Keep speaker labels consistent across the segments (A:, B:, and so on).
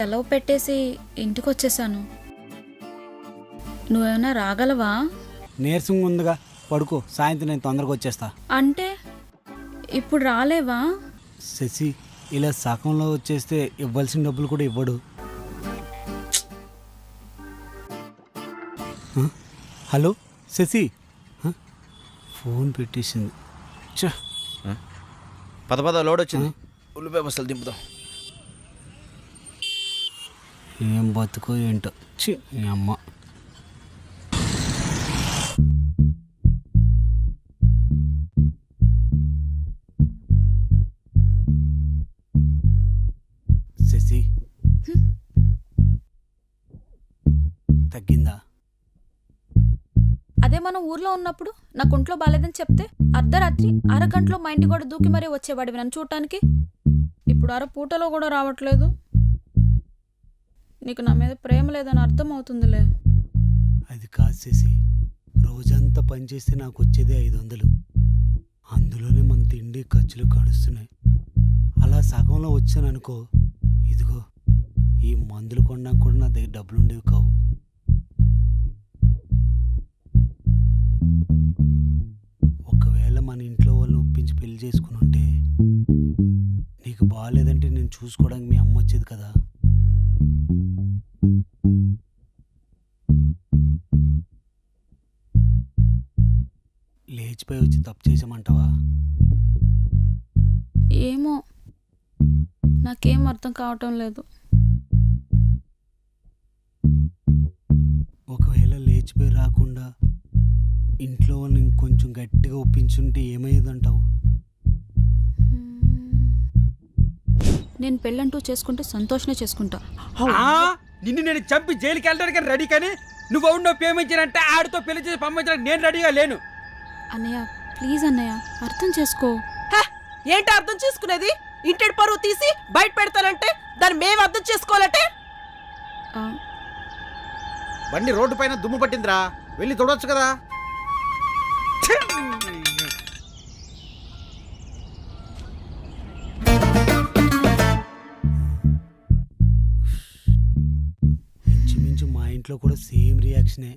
A: సెలవు పెట్టేసి ఇంటికి వచ్చేసాను. నువ్వేమైనా రాగలవా?
B: నీరసంగా ఉందిగా, పడుకో. సాయంత్రం నేను తొందరగా వచ్చేస్తా.
A: అంటే ఇప్పుడు రాలేవా?
B: శశి, ఇలా సగంలో వచ్చేస్తే ఇవ్వాల్సిన డబ్బులు కూడా ఇవ్వడు. హలో శశి, ఫోన్ పెట్టేసింది.
C: పద లోడ్ వచ్చింది. ఉల్లిపాయ బస్సులు దింపుదాం.
B: ఏం బతుకో ఏంటో. చి మీ అమ్మ. శశి, తగ్గిందా?
A: అదే మనం ఊర్లో ఉన్నప్పుడు నాకు ఒంట్లో బాలేదని చెప్తే అర్ధరాత్రి అరగంటలో మా ఇంటి కూడా దూకి మరీ వచ్చేవాడివి నన్ను చూడటానికి. ఇప్పుడు అరపూటలో కూడా రావట్లేదు. నీకు నా మీద ప్రేమ లేదని అర్థం అవుతుందిలే.
B: అది కాదు శశి, రోజంతా పనిచేస్తే నాకు వచ్చేదే 500. అందులోనే మన తిండి ఖర్చులు గడుస్తున్నాయి. అలా సగంలో వచ్చాననుకో, ఇదిగో ఈ మందులు కొనడానికి కూడా నా దగ్గర డబ్బులు ఉండేవి కావు. ఒకవేళ మన ఇంట్లో వాళ్ళని ఒప్పించి పెళ్లి చేసుకుని ఉంటే నీకు బాగాలేదంటే నేను చూసుకోవడానికి మీ అమ్మ వచ్చేది కదా. లేచిపోయి వచ్చి తప్పు చేసామంటావా?
A: ఏమో, నాకేం అర్థం కావటం లేదు.
B: ఒకవేళ లేచిపోయి రాకుండా ఇంట్లో వాళ్ళని ఇంకొంచెం గట్టిగా ఒప్పించుంటే ఏమయ్యేదంటావు?
A: నేను పెళ్ళంటూ చేసుకుంటే సంతోషమే చేసుకుంటా.
D: నిన్ను నేను చంపి జైలుకి వెళ్ళడానికి రెడీ, కానీ నువ్వు అవును ప్రేమించానంటే ఆడితో పెళ్లి చేసి పంపించడానికి నేను రెడీగా లేను.
A: అన్నయ్య ప్లీజ్ అన్నయ్య, అర్థం చేసుకో.
E: ఏంటి అర్థం చేసుకునేది? ఇంటి పరువు తీసి బయట పెడతానంటే దాన్ని మేము అర్థం చేసుకోవాలంటే?
C: బండి రోడ్డు పైన దుమ్ము పట్టిందిరా, వెళ్ళి తొడవచ్చు కదా.
B: ఇంచుమించు మా ఇంట్లో కూడా సేమ్ రియాక్షనే.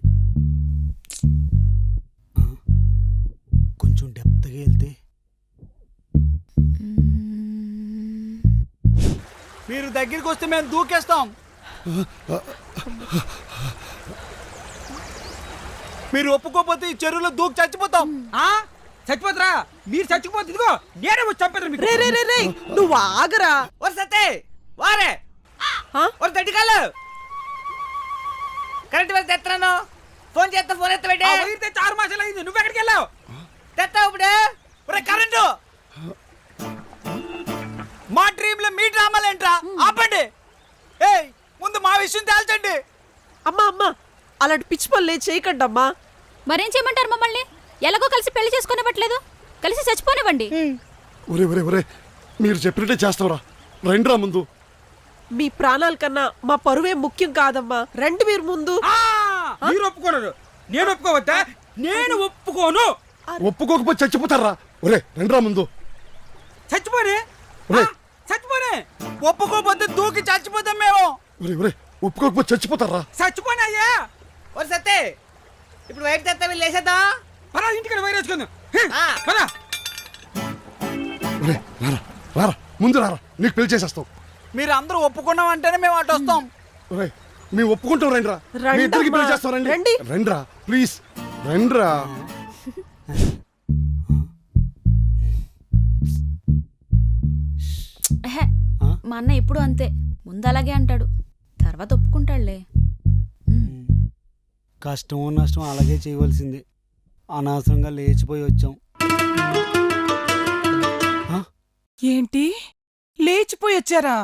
B: కొంచెం డెప్త్గా వెళ్తే మీరు దగ్గరికి వస్తే మేము దూకేస్తాం. మీరు ఒప్పుకోకపోతే ఈ చెరువులో దూకి చచ్చిపోతాం.
D: చచ్చిపోతురా? మీరు చచ్చిపోతే ఇదిగో నేనే వచ్చి చంపేద్దాం మీకు.
E: రే రే రే రే, నువ్వు ఆగరా.
D: సత్తే వారే తట్టికాలు
F: కరెంట్ వెళ్ళి తెస్తున్నాను. ఫోన్ చేస్తా, ఫోన్ ఎత్తబెట్టి.
D: 6 మాసాలు అయింది, నువ్వు ఎక్కడికి వెళ్ళావు?
F: తెస్తావు ఇప్పుడు.
D: కరెంటు మా డ్రీమ్ లో మీ డ్రామాలేంట్రా? ఆపండి. ఏయ్ ముందు మా విషయం తేల్చండి.
E: అమ్మా అమ్మా, అలాంటి పిచ్చి పనులే చేయకండి అమ్మా.
A: మరేం చేయమంటారు మమ్మల్ని? ఎలాగో కలిసి పెళ్లి చేసుకునివ్వట్లేదు, కలిసి చచ్చిపోనివ్వండి.
G: ఒరే ఒరే ఒరే, మీరు చెప్పినట్టే చేస్తావురా. రండిరా ముందు.
E: మీ ప్రాణాల కన్నా మా పరువే ముఖ్యం కాదమ్మా. రండి మీరు ముందు.
D: మీరు ఒప్పుకోరు, నేను ఒప్పుకోవద్దా? నేను ఒప్పుకోను.
G: ఒప్పుకోకపోతే చచ్చిపోతారా? ఒరే రండిరా ముందు.
D: చచ్చిపోనే
G: ఒరే
D: చచ్చిపోనే. ఒప్పుకోకపోతే దూకి చచ్చిపోతాం మేము.
G: ఒరే ఒరే, ఒప్పుకోకపోతే చచ్చిపోతారా?
D: చచ్చిపోనే అయ్యా.
F: ఒక సత్తే ఇప్పుడు వైట్ తెస్తా, వీళ్ళు వేసేద్దాం.
D: పరా ఇంటికి వైరేసుకుందాం. పరా.
G: ఒరే రారా రారా, ముందు రారా, నీకు పెళ్లి చేసేస్తాం.
D: మీరు అందరూ ఒప్పుకున్నాం అంటేనే మేము అటు వస్తాం.
G: ఒరే మేము ఒప్పుకుంటాం. రండిరా, మీ ఇద్దరికి పెళ్లి చేస్తాం. రండి
E: రండి.
G: రండిరా ప్లీజ్, రండిరా.
A: మా అన్న ఎప్పుడు అంతే, ముందు అలాగే అంటాడు, తర్వాత ఒప్పుకుంటాడులే.
B: కష్టమో నష్టం అలాగే చేయవలసింది. అనవసరంగా లేచిపోయి వచ్చాం.
E: ఏంటి లేచిపోయి వచ్చారా?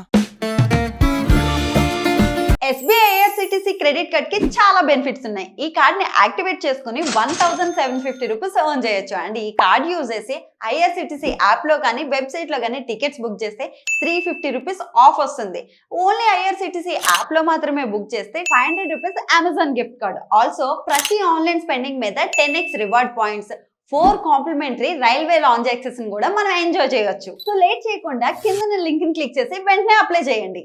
H: SBI IRCTC క్రెడిట్ కార్డ్ కి చాలా బెనిఫిట్స్ ఉన్నాయి. ఈ కార్డ్ ని యాక్టివేట్ చేసుకుని 1750 రూపీస్ ఎర్న్ చేయొచ్చు. అండ్ ఈ కార్డ్ యూజ్ చేసి IRCTC యాప్ లో కానీ వెబ్సైట్ లో కానీ టికెట్స్ బుక్ చేస్తే 350 రూపీస్ ఆఫ్ వస్తుంది. ఓన్లీ IRCTC యాప్ లో మాత్రమే బుక్ చేస్తే 500 rupees Amazon gift card. Also ప్రతి ఆన్లైన్ స్పెండింగ్ మీద 10x reward points, 4 complimentary railway lounge access కూడా మనం ఎంజాయ్ చేయొచ్చు. సో లేట్ చేయకుండా కింద లింక్ ని క్లిక్ చేసి వెంటనే అప్లై చేయండి.